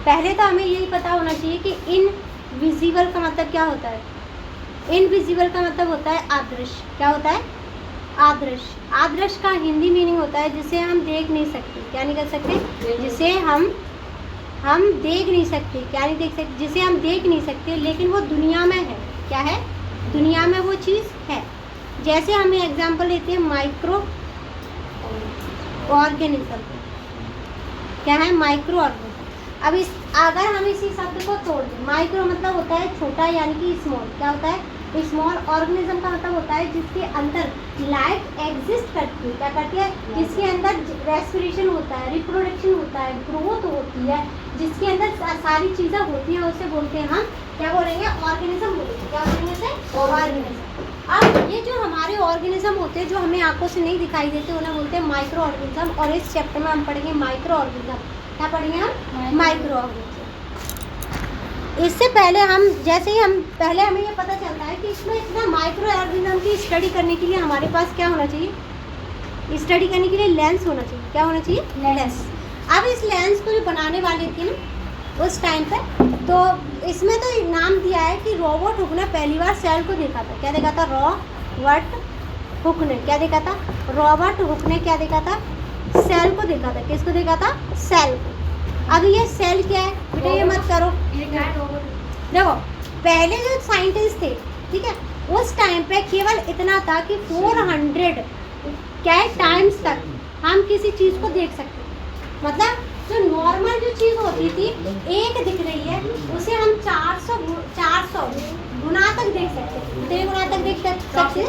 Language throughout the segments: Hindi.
पहले तो हमें यही पता होना चाहिए कि इनविजिबल का मतलब क्या होता है। इनविजिबल का मतलब होता है अदृश्य। क्या होता है? अदृश्य। अदृश्य का हिंदी मीनिंग होता है जिसे हम देख नहीं सकते। क्या नहीं कर सकते? जिसे हम देख नहीं सकते। क्या नहीं देख सकते? जिसे हम देख नहीं सकते लेकिन वो दुनिया में है। क्या है? दुनिया में वो चीज़ है। जैसे हम एग्जांपल लेते हैं माइक्रो ऑर्गेनिज्म। क्या है? Micro organism. अब अगर हम इसी शब्द को तोड़ दें, माइक्रो मतलब होता है छोटा यानी कि स्मॉल। क्या होता है? स्मॉल। ऑर्गेनिज्म का मतलब होता है जिसके अंदर लाइफ एग्जिस्ट करती है। क्या करती है? जिसके अंदर रेस्पिरेशन होता है, रिप्रोडक्शन होता है, ग्रोथ होती है, जिसके अंदर सारी चीज़ें होती हैं, उसे बोलते हैं हम क्या बोलेंगे? ऑर्गेनिज्म बोलेंगे। क्या बोलेंगे इसे? ऑर्गेनिज्म। अब ये जो हमारे ऑर्गेनिज्म होते हैं जो हमें आंखों से नहीं दिखाई देते उन्हें बोलते हैं माइक्रो ऑर्गेनिज्म। और इस चैप्टर में हम पढ़ेंगे माइक्रो ऑर्गेनिज्म। क्या पढ़ेंगे हम? Micro organism. इससे पहले हम हमें ये पता चलता है कि इसमें इतना माइक्रो ऑर्गेनिज्म की स्टडी करने के लिए हमारे पास क्या होना चाहिए? स्टडी करने के लिए लेंस होना चाहिए। क्या होना चाहिए? लेंस। अब इस लेंस को जो बनाने वाले थे ना उस टाइम पे, तो इसमें तो नाम दिया है कि रॉबर्ट हुक ने पहली बार सेल को देखा था। क्या देखा था? रॉबर्ट हुक ने क्या देखा था? रॉबर्ट हुक ने क्या देखा था? सेल को देखा था। किसको देखा था? सेल को। अब ये सेल क्या है बेटा? ये मत करो। देखो पहले जो साइंटिस्ट थे, ठीक है, उस टाइम पे केवल इतना था कि 400 क्या है टाइम्स तक हम किसी चीज़ को देख सकते हैं। मतलब जो नॉर्मल जो चीज़ होती थी एक दिख रही है उसे हम 400 गुना तक देख सकते थे। कितने गुना तक देख सकते थे?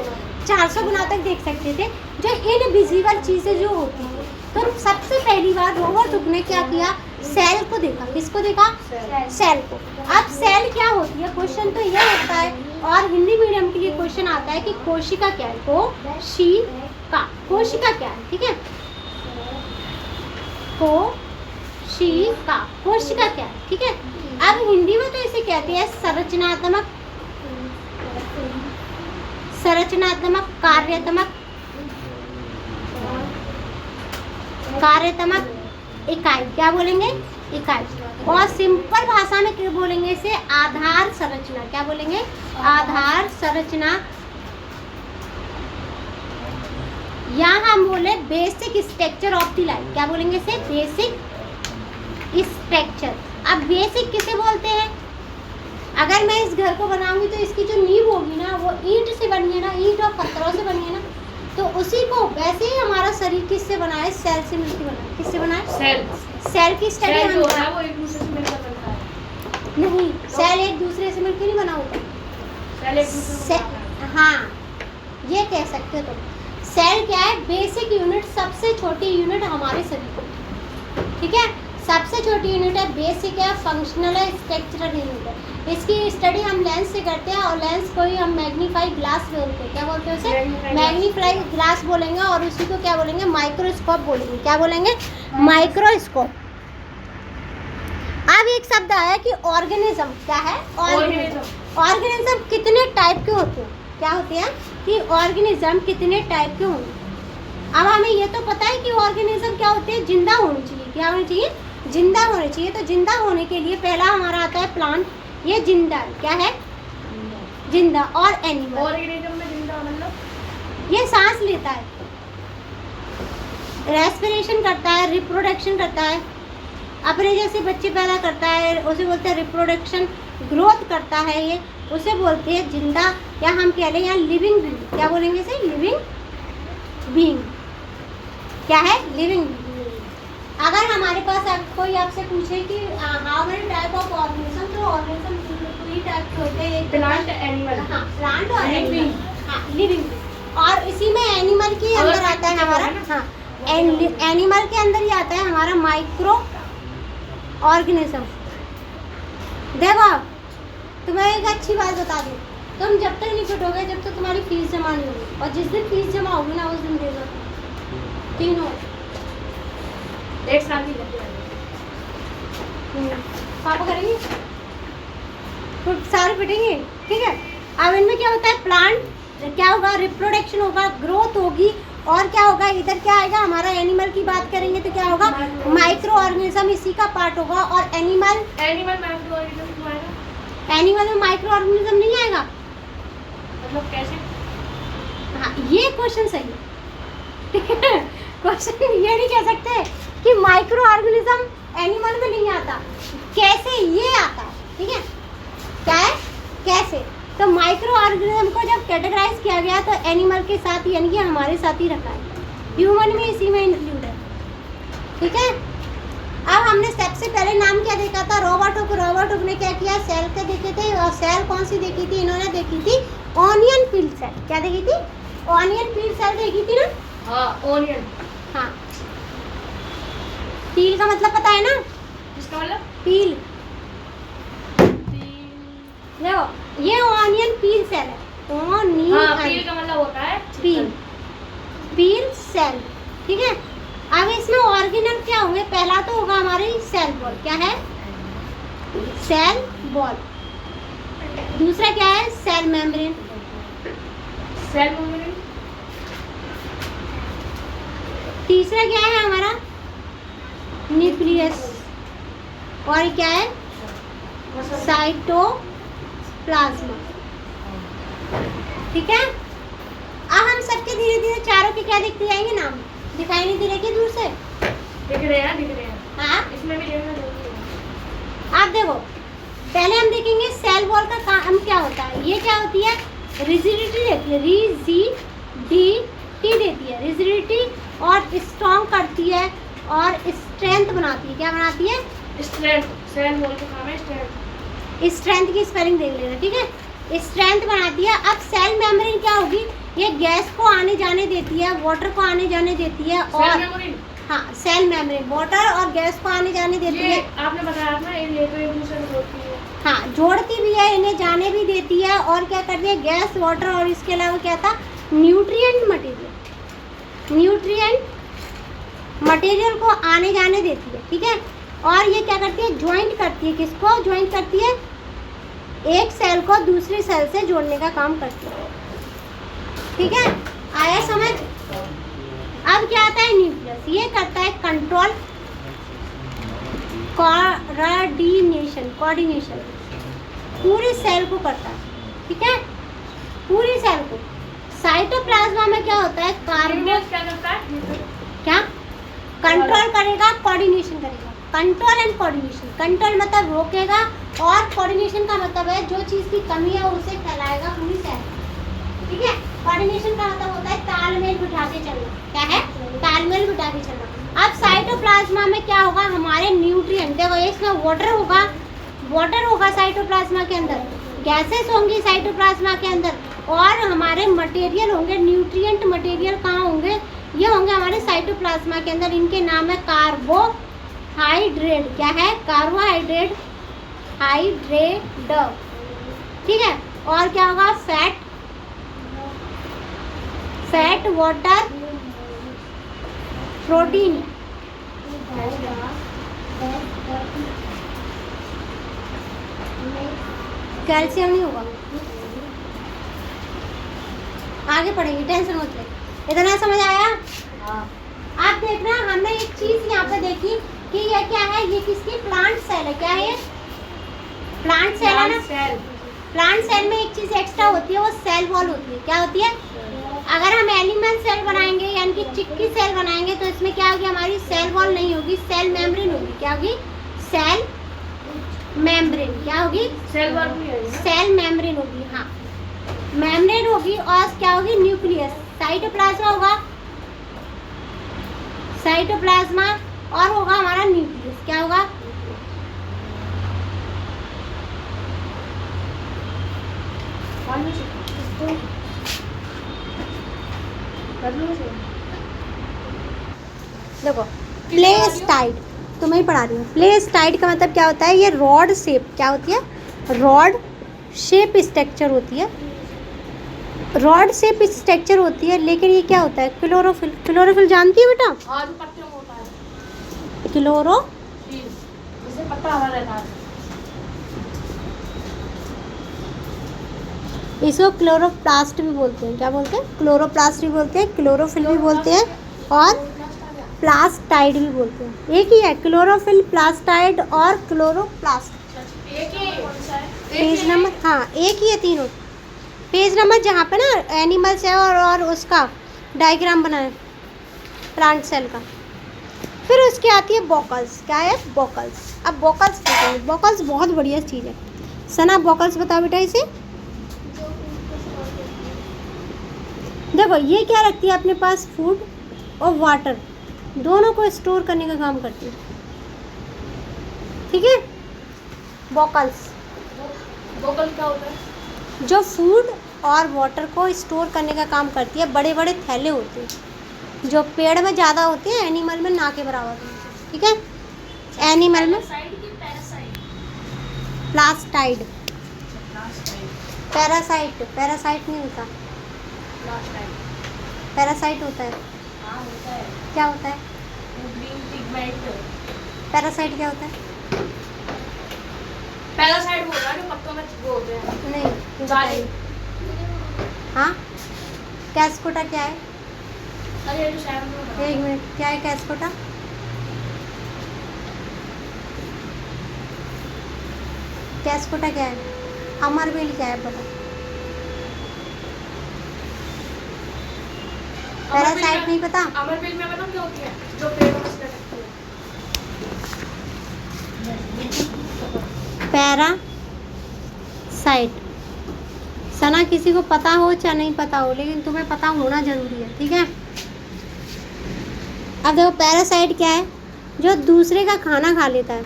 400 गुना तक देख सकते थे जो इनविजिबल चीज़ें जो होती थी। तो सबसे पहली बार रॉबर्ट हुक ने क्या किया? सेल को देखा। किसको देखा? सेल को। अब सेल क्या होती है? क्वेश्चन तो यह होता है और हिंदी मीडियम के लिए क्वेश्चन आता है कि कोशिका क्या है? कोशिका। कोशिका क्या है? ठीक है, कोशिका। कोशिका क्या है? ठीक है। अब हिंदी में तो इसे कहते हैं संरचनात्मक, कार्यात्मक इकाई। क्या बोलेंगे? इकाई। और सिंपल भाषा में क्या बोलेंगे इसे? आधार संरचना। क्या बोलेंगे? आधार संरचना। या हम बोले basic structure of the life. क्या बोलेंगे इसे? Basic structure. अब बेसिक किसे बोलते हैं? अगर मैं इस घर को बनाऊंगी तो इसकी जो नींव होगी ना वो ईंट से बनी है ना, ईंट और पत्थरों से बनी है ना, तो उसी को वैसे ही हमारा शरीर किससे बना है? सेल से मिलकर बना है। किससे बना है? सेल की स्टडी हम वो एक दूसरे से मिलकर बनता है। नहीं, सेल एक दूसरे से मिलकर नहीं बना होता। सेल एक दूसरे से हाँ, ये कह सकते हो तुम। सेल क्या है? बेसिक यूनिट, सबसे छोटी यूनिट हमारे शरीर की। ठीक है, सबसे छोटी यूनिट है, बेसिक है, फंक्शनल है, स्ट्रक्चरल यूनिट है। इसकी स्टडी हम लेंस से करते हैं और लेंस को ही हम मैग्नीफाई ग्लास बोलते हैं। क्या बोलते हैं उसे? मैग्नीफाई ग्लास बोलेंगे और उसी को क्या बोलेंगे? माइक्रोस्कोप बोलेंगे। क्या बोलेंगे? माइक्रोस्कोप। अब एक शब्द आया कि ऑर्गेनिज्म। क्या है? ऑर्गेनिज्म। ऑर्गेनिज्म कितने टाइप के होते हैं? क्या होते हैं कि ऑर्गेनिज्म कितने टाइप के होंगे। अब हमें ये तो पता है कि ऑर्गेनिज्म क्या होते हैं? जिंदा होनी चाहिए। क्या होनी चाहिए? जिंदा होनी चाहिए। तो जिंदा होने के लिए पहला हमारा आता है प्लांट। ये जिंदा है। क्या है? जिंदा। और एनिमल। ऑर्गेनिज्म में जिंदा मतलब ये सांस लेता है, रेस्पिरेशन करता है, रिप्रोडक्शन करता है, अपने जैसे बच्चे पैदा करता है, उसे बोलते हैं रिप्रोडक्शन। ग्रोथ करता है ये, उसे बोलते हैं जिंदा। या हम कह लें यहाँ लिविंग बीइंग। क्या बोलेंगे इसे? Living being. क्या है? Living being. अगर हमारे पास कोई आपसे पूछे कि how many type of organism, तो ऑर्गेनिज्म 3 टाइप के होते हैं। Plant, animal. हाँ, प्लांट और एनिमल। हाँ, लिविंग। और इसी में एनिमल के अंदर आता है हमारा, हाँ, एनिमल के अंदर ही आता है हमारा माइक्रो ऑर्गेनिज्म। देखो तुम्हें एक अच्छी बात बता दूँ, तुम जब तक नहीं फिटोगे जब तक तुम्हारी फीस जमा नहीं होगी, और जिस दिन फीस जमा होगी ना उस दिन दे दो। तीनों 1 साल की पापा करेंगे तो सारे फिटेंगे। ठीक है। अब इनमें क्या होता है? प्लांट क्या होगा? रिप्रोडक्शन होगा, ग्रोथ होगी, और क्या होगा, इधर क्या आएगा, हमारा एनिमल की बात करेंगे तो क्या होगा, माइक्रो ऑर्गेनिज्म इसी का पार्ट होगा। और एनिमल माइक्रो ऑर्गेनिज्म क्यों आएगा? एनिमल में माइक्रो ऑर्गेनिज्म नहीं आएगा। मतलब कैसे? हाँ, ये क्वेश्चन सही है। क्वेश्चन ये नहीं कह सकते कि माइक्रो ऑर्गेनिज्म एनिमल में नहीं आता, कैसे ये आता है, ठीक है। क्या है, कैसे, तो माइक्रो ऑर्गेनिज्म को जब कैटेगराइज किया गया तो एनिमल के साथ यानी कि हमारे साथ ही रखा है, ह्यूमन में इसी में इंक्लूड है, ठीक है। अब हमने सबसे पहले नाम क्या देखा था, रॉबर्ट हुक। रॉबर्ट हुक ने क्या किया, सेल के देखे थे, और सेल कौन सी देखी थी, इन्होंने देखी थी ऑनियन पील सेल। क्या देखी थी, ऑनियन पील सेल देखी थी ना। हाँ, ऑनियन। हाँ, पील का मतलब पता है ना, इसका मतलब पील, देखो ये ऑनियन पील सेल है, हाँ, पील का मतलब होता है पील, पील सेल, ठीक है। अब इसमें ऑर्गेनल क्या होंगे, पहला तो होगा हमारी सेल वॉल। क्या है, सेल वॉल। दूसरा क्या है, सेल मेम्ब्रेन। Cell membrane. तीसरा क्या है हमारा, न्यूक्लियस। और क्या है, साइटोप्लाज्मा, ठीक है। अब हम सबके धीरे धीरे चारों के क्या दिखते जाएंगे, नाम दिखाई नहीं दे रहे कि दूर से, दिख रहे हैं, दिख रहे हैं। हाँ, इसमें भी देखना जरूरी है। आप देखो, पहले हम देखेंगे सेल वॉल का काम क्या होता है। ये क्या होती है, रिजिडिटी देती है, रिजिडिटी देती है, रिजिडिटी, और स्ट्रॉन्ग करती है और स्ट्रेंथ बनाती है। क्या बनाती है, स्ट्रेंथ। सेल वॉल का काम है स्ट्रेंथ। स्ट्रेंथ की स्पेलिंग देख लेना, ठीक है, स्ट्रेंथ बनाती है। अब सेल मेम्ब्रेन क्या होगी, ये गैस को आने जाने देती है, वाटर को आने जाने देती है, सेल और मेम्ब्रेन। हाँ, सेल मेम्ब्रेन वाटर और गैस को आने जाने देती ये है। आपने बताया था, ये तो एक दूसरे को जोड़ती है। हाँ, जोड़ती भी है, इन्हें जाने भी देती है, और क्या करती है, गैस, वाटर, और इसके अलावा क्या था, न्यूट्रिएंट मटेरियल, न्यूट्रिएंट मटेरियल को आने जाने देती है, ठीक है। और ये क्या करती है, ज्वाइंट करती है, किसको ज्वाइंट करती है, एक सेल को दूसरी सेल से जोड़ने का काम करती है, ठीक है। आया समझ। अब क्या आता है, न्यूक्लियस, ये करता है कंट्रोल, कोऑर्डिनेशन पूरी सेल को करता है, ठीक है, पूरी सेल को। साइटोप्लाज्मा में क्या होता है, न्यूक्लियस क्या करता है, क्या कंट्रोल करेगा, कोऑर्डिनेशन करेगा, कंट्रोल एंड कोऑर्डिनेशन। कंट्रोल मतलब रोकेगा, और कोऑर्डिनेशन का मतलब है जो चीज़ की कमी है उसे फैलाएगा पूरी सेल, ठीक है। कोऑर्डिनेशन का मतलब होता है तालमेल बिठा के चलना। क्या है, तालमेल बिठा के चलना। अब साइटोप्लाज्मा में क्या होगा, हमारे न्यूट्रिएंट, देखो इसमें वाटर होगा साइटोप्लाज्मा के अंदर, गैसेस होंगी साइटोप्लाज्मा के अंदर, और हमारे मटेरियल होंगे, न्यूट्रिएंट मटेरियल कहाँ होंगे, ये होंगे हमारे साइटोप्लाज्मा के अंदर। इनके नाम है कार्बोहाइड्रेट। क्या है, कार्बोहाइड्रेट, हाइड्रेट, ठीक है। और क्या होगा, फैट, वाटर, प्रोटीन, कैल्शियम नहीं होगा, आगे पढ़ेंगे, टेंशन मत ले। इतना समझ आया। आप देखना, हमने एक चीज यहाँ पे देखी कि ये क्या है, ये किसकी, प्लांट सेल है। क्या है ये, प्लांट सेल है ना। प्लांट सेल में एक चीज एक्स्ट्रा होती है, वो सेल वॉल होती है। क्या होती है, अगर हम एनिमल सेल बनाएंगे यानी कि चिक्की सेल बनाएंगे तो इसमें क्या होगी, हमारी सेल वॉल नहीं होगी, सेल मेम्ब्रेन होगी। क्या होगी, सेल मेम्ब्रेन। क्या होगी, सेल वॉल भी है, सेल मेम्ब्रेन होगी, हाँ, मेम्ब्रेन होगी। और क्या होगी, न्यूक्लियस। साइटोप्लाज्मा होगा, साइटोप्लाज्मा, और होगा हमारा न्यूक्लियस। क्या होगा, देखो प्लेस्टाइड, तो मैं ही पढ़ा रही हूँ। प्लेस्टाइड का मतलब क्या होता है, ये रॉड शेप, क्या होती है, रॉड शेप स्ट्रक्चर होती है, रॉड शेप स्ट्रक्चर होती है। लेकिन ये क्या होता है, क्लोरोफिल। क्लोरोफिल जानती है बेटा, और पत्ते में होता है क्लोरोफिल, जिससे पत्ता हरा रहता है। इसको क्लोरोप्लास्ट भी बोलते हैं। क्या बोलते हैं? क्लोरोप्लास्ट भी बोलते हैं, क्लोरोफिल भी बोलते हैं और प्लास्टाइड भी बोलते हैं। एक ही है, क्लोरोफिल, प्लास्टाइड और क्लोरोप्लास्ट। एक ही पेज नंबर, हाँ एक ही है तीनों। पेज नंबर जहाँ पे ना एनिमल्स है और उसका डायग्राम बना है प्लांट सेल का। फिर उसके आती है बोकल्स। क्या है? बोकल्स। अब बोकल्स देखेंगे। बोकल्स बहुत बढ़िया चीज़ है। सना बोकल्स बताओ बेटा इसे। देखो ये क्या रखती है अपने पास? फूड और वाटर दोनों को स्टोर करने का काम करती है। ठीक है? बोकल्स वोकल क्या होता है? जो फूड और वाटर को स्टोर करने का काम करती है। बड़े बड़े थैले होते हैं जो पेड़ में ज़्यादा होते हैं, एनिमल में ना के बराबर होते हैं। ठीक है? एनिमल में प्लास्टाइड, पैरासाइट, पैरासाइट नहीं होता, पैरासाइट होता है। क्या होता है? पैरासाइट क्या होता है? पैरासाइट बोल रहा है जो पत्तों में वो होते हैं। नहीं बताइए। हाँ कैस्कोटा क्या है? अरे ये शायद में एक मिनट, क्या है कैस्कोटा? कैस्कोटा क्या है? अमरबेल क्या है पता? पैरासाइट नहीं पता? अमरबेल में बताऊं क्या होती है? जो पेड़ों में से लटकती है। पैरासाइट। सना किसी को पता हो चाहे नहीं पता हो, लेकिन तुम्हें पता होना जरूरी है। ठीक है? अब देखो पैरासाइट क्या है? जो दूसरे का खाना खा लेता है।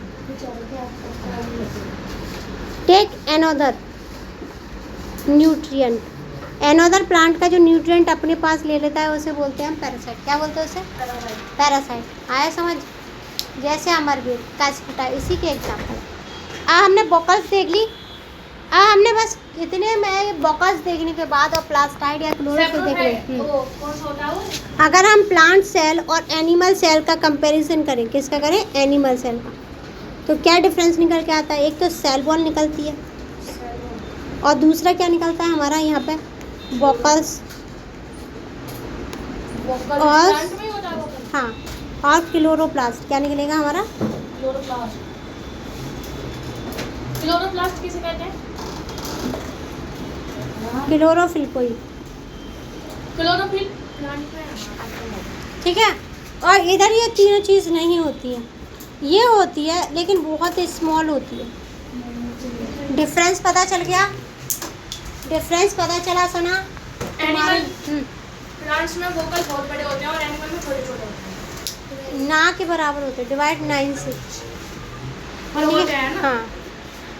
Take another nutrient. Another plant का जो न्यूट्रिएंट अपने पास ले लेता है उसे बोलते हैं हम पैरासाइट। क्या बोलते हैं उसे? पैरासाइट। आया समझ? जैसे अमरबेल, कैस्कोटा, इसी के एग्जाम्पल। हमने बोकल्स देख ली। हमने बस इतने में बोकल्स देखने के बाद और प्लास्टाइड या क्लोरोफिल देख ली। वो कौन सा होता है वो? अगर हम प्लांट सेल और एनिमल सेल का कंपैरिजन करें, किसका करें? एनिमल सेल का, तो क्या डिफरेंस निकल के आता है? एक तो सेल वॉल निकलती है और दूसरा क्या निकलता है हमारा यहाँ पे? बोकल्स। वोकल और- प्लांट में ही होता है वोकल। हाँ, और क्लोरोप्लास्ट। क्या निकलेगा हमारा? क्लोरोप्लास्ट। क्लोरोप्लास्ट किसे कहते हैं? क्लोरोफिल को ही। क्लोरोफिल प्लांट में है। ठीक है? और इधर ये तीनों चीज़ नहीं होती है, ये होती है लेकिन बहुत स्मॉल होती है। डिफरेंस पता चल गया? डिफरेंस पता चला सना? एनिमल प्लांट्स में वोकल बहुत बड़े होते हैं और एनिमल में छोटे छोटे होते हैं। ना के बराबर होते हैं। डिवाइड 9 से। और होते हैं ना? हाँ।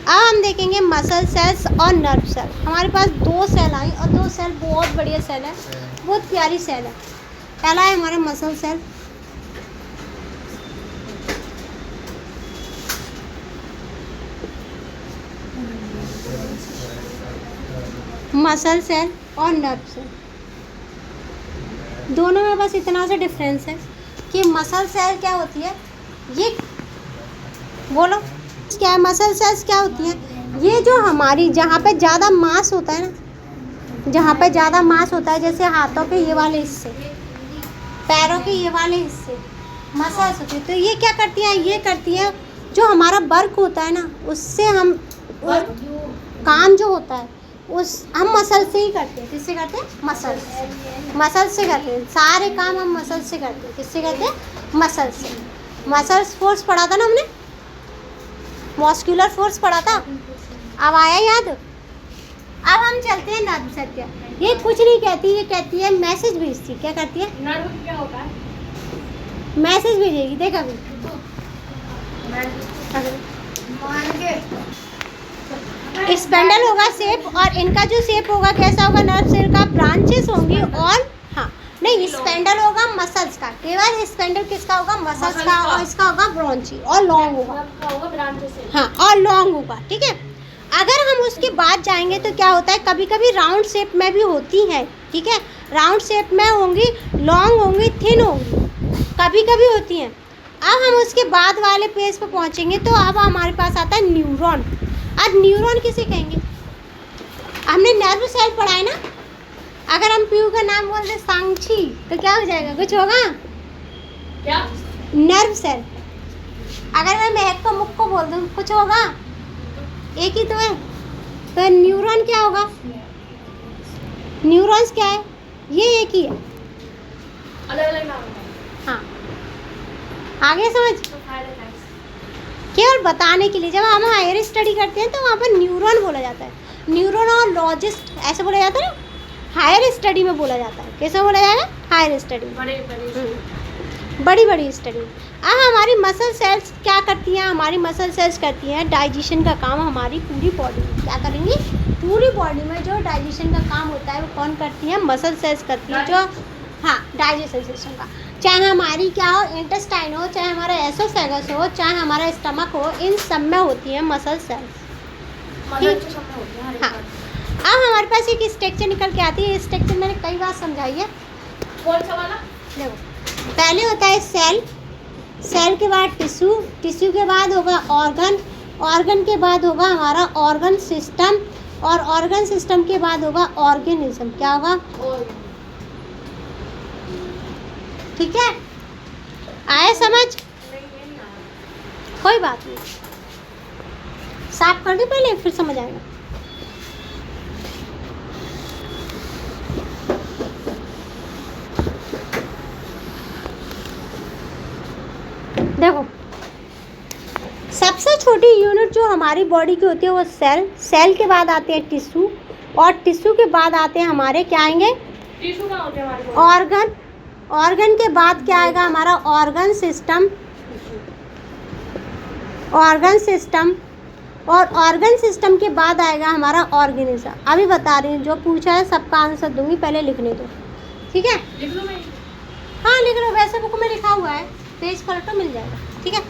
अब हम देखेंगे मसल सेल्स और नर्व सेल। हमारे पास 2 सेल आई और 2 सेल बहुत बढ़िया सेल है, बहुत प्यारी सेल है। पहला है हमारा मसल सेल। मसल सेल और नर्व सेल, दोनों में बस इतना सा डिफरेंस है कि मसल सेल क्या होती है? ये बोलो क्या है? मसल सेल्स क्या होती हैं? ये जो हमारी जहाँ पे ज़्यादा मांस होता है ना, जहाँ पे ज़्यादा मांस होता है, जैसे हाथों के ये वाले हिस्से, पैरों के ये वाले हिस्से मसल्स होती है। तो ये क्या करती है? ये करती है जो हमारा वर्क होता है ना, उससे हम काम जो होता है उस हम मसल से ही करते हैं। किससे करते हैं? मसल से करते हैं। सारे काम हम मसल से करते हैं। किससे करते हैं? मसल से। मसल्स फोर्स पढ़ा था ना हमने, मस्कुलर फोर्स पढ़ा था। अब आया याद? अब हम चलते हैं नर्व सेल पे। ये कुछ नहीं कहती, ये कहती है मैसेज भेजती। क्या करती है? नर्व क्या होता है? मैसेज भेजेगी। देख अभी स्पेंडल होगा शेप, और इनका जो शेप होगा कैसा होगा? नर्व सेल का ब्रांचेस होंगी और हाँ नहीं, स्पेंडल होगा मसल्स का। केवल स्पेंडल किसका होगा? मसल्स का। और इसका होगा ब्रांची और लॉन्ग होगा। क्या होगा? ब्रांचेस से। हाँ, और लॉन्ग होगा। ठीक है? अगर हम उसके बाद जाएंगे तो क्या होता है? कभी कभी राउंड शेप में भी होती है। ठीक है? राउंड शेप में होंगी, लॉन्ग होंगी, थिन होंगी, कभी कभी होती हैं। अब हम उसके बाद वाले पेज पे पहुंचेंगे तो अब हमारे पास आता है न्यूरॉन। अब न्यूरॉन किसे कहेंगे? हमने नर्व सेल पढ़ा है ना। अगर हम पीयू का नाम बोल दे सांक्षी तो क्या हो जाएगा, कुछ होगा? क्या? Nerve cell. अगर मैं महक को मुख को बोल दूँ कुछ होगा? एक ही तो है। तो न्यूरॉन क्या होगा? न्यूरॉन्स क्या है? ये एक ही है। अलग अलग नाम है। हाँ, आगे समझ। तो फायदा क्या है? केवल बताने के लिए, जब हम हायर स्टडी करते हैं तो वहाँ पर न्यूरॉन बोला जाता है, न्यूरोनोलॉजिस्ट ऐसे बोला जाता है ना। हायर स्टडी में बोला जाता है, कैसे बोला जाएगा? हायर स्टडी में, बड़े बड़े बड़ी बड़ी स्टडी। अब हमारी मसल सेल्स क्या करती हैं? हमारी मसल सेल्स करती हैं डाइजेशन का काम हमारी पूरी बॉडी में। क्या करेंगी? पूरी बॉडी में जो डाइजेशन का काम होता है वो कौन करती है? मसल सेल्स करती है। जो हाँ, डाइजेशन सिस्टम का, चाहे हमारी क्या हो, इंटेस्टाइन हो, चाहे हमारा एसोफेगस हो, चाहे हमारा स्टमक हो, इन सब में होती है मसल सेल्स। मदद से सब होते हैं। हाँ, अब हमारे पास एक स्ट्रक्चर निकल के आती है। स्ट्रक्चर मैंने कई बार समझाई है। कौन सा वाला? देखो, पहले होता है सेल, सेल के बाद टिश्यू, टिश्यू के बाद होगा ऑर्गन, ऑर्गन के बाद होगा हमारा ऑर्गन सिस्टम, और ऑर्गन सिस्टम के बाद होगा ऑर्गेनिज्म। क्या होगा? और ठीक है, आया समझ? नहीं आया। कोई बात नहीं, साफ कर दो पहले, फिर समझ आएगा। देखो, सबसे छोटी यूनिट जो हमारी बॉडी की होती है वो सेल, सेल के बाद आते हैं टिश्यू, और टिश्यू के बाद आते हैं हमारे क्या आएंगे? टिश्यू कहाँ होते हैं हमारे? ऑर्गन, ऑर्गन के बाद क्या आएगा? हमारा ऑर्गन सिस्टम, ऑर्गन सिस्टम, और ऑर्गन सिस्टम के बाद आएगा हमारा ऑर्गेनिज्म। अभी बता रही हूँ, जो पूछा है सबका आंसर दूंगी, पहले लिखने दो, ठीक है? लिख लो मैं। हाँ लिख लो, वैसे बुक में लिखा हुआ है, पेज पलटो मिल जाएगा, ठीक है?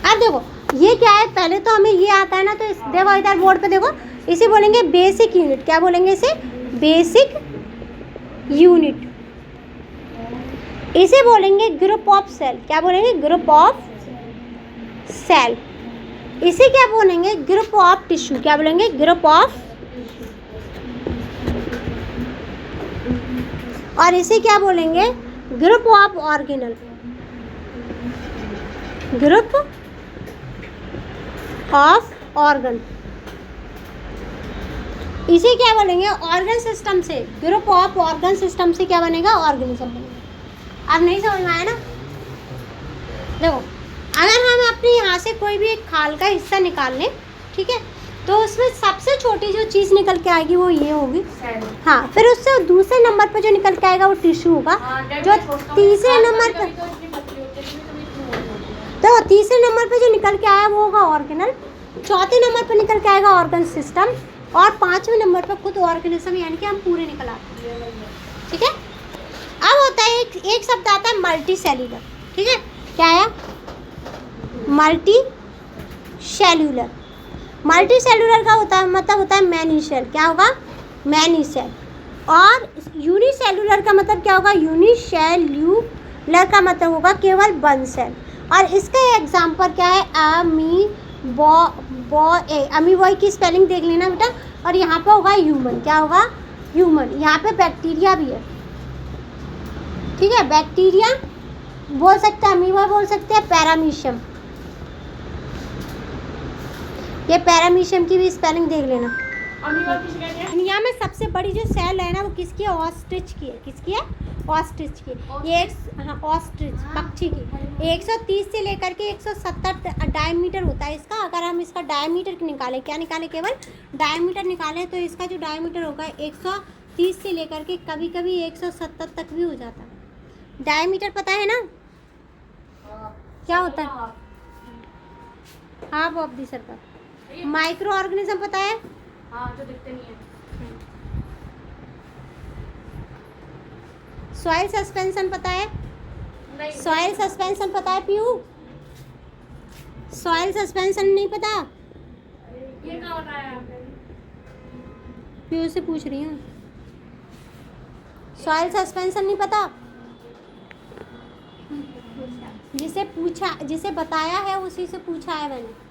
अब देखो ये क्या है, पहले तो हमें ये आता है ना, तो देखो इधर बोर्ड पे देखो, इसे बोलेंगे बेसिक यूनिट। क्या बोलेंगे इसे? Basic unit. इसे बोलेंगे ग्रुप ऑफ सेल। क्या बोलेंगे? Group of cell. इसे क्या बोलेंगे? Group of tissue. क्या बोलेंगे? Group of. और इसे क्या बोलेंगे? Group of organelle, group of organ. इसे क्या बोलेंगे? ऑर्गन सिस्टम से, ग्रुप ऑफ ऑर्गन सिस्टम से क्या बनेगा? ऑर्गेनिज्म बनेगा। अब नहीं समझ में आया ना? देखो, अगर हम अपने यहाँ से कोई भी एक खाल का हिस्सा निकाल लें, ठीक है, तो उसमें सबसे छोटी जो चीज़ निकल के आएगी वो ये होगी। हाँ, फिर उससे दूसरे नंबर पर जो निकल के आएगा वो टिश्यू होगा। जो तीसरे नंबर पर, तो तीसरे नंबर पे जो निकल के आया वो होगा ऑर्गेनल, चौथे नंबर पर निकल के आएगा ऑर्गन सिस्टम, और पांचवें नंबर पर खुद ऑर्गेनिज्म, यानी कि हम पूरे निकल आते हैं, ठीक है? अब होता है एक शब्द आता है मल्टी सेल्यूलर, ठीक है? क्या आया? Multi cellular. मल्टी सेल्यूलर का होता है मतलब होता है मैनी सेल। क्या होगा? Many cell. और यूनिसेल्यूलर का मतलब क्या होगा? यूनिसेल्यूलर का मतलब होगा केवल वन सेल। और इसका एग्जाम्पल क्या है? अमीबॉय की स्पेलिंग देख लेना बेटा। और यहाँ पे होगा ह्यूमन। क्या होगा? ह्यूमन। यहाँ पे बैक्टीरिया भी है, ठीक है? बैक्टीरिया बोल सकते हैं, अमीबा बोल सकते हैं, पैरामीशियम। ये पैरामीशियम की भी स्पेलिंग देख लेना। दुनिया में सबसे बड़ी जो सेल है ना वो किसकी है? ऑस्ट्रिच की है। किसकी है? ऑस्ट्रिच की। ये हाँ, ऑस्ट्रिच पक्षी की। 130 से लेकर के 170 डायमीटर होता है इसका। अगर हम इसका डायमीटर निकालें, क्या निकालें? केवल डायमीटर निकालें तो इसका जो डायमीटर होगा 130 से लेकर के कभी कभी 170 तक भी हो जाता है। डायमीटर पता है ना क्या होता है? हाँ बॉब दी सरकार। माइक्रो ऑर्गेनिज्म पता है? हाँ, जो दिखते नहीं है। सॉइल सस्पेंशन पता है? नहीं। सॉइल सस्पेंशन पता है पीयू? सॉइल सस्पेंशन नहीं पता? ये कहाँ बताया आपने? पीयू से पूछ रही हूँ। सॉइल सस्पेंशन नहीं पता? जिसे पूछा, जिसे बताया है उसी से पूछा है मैंने।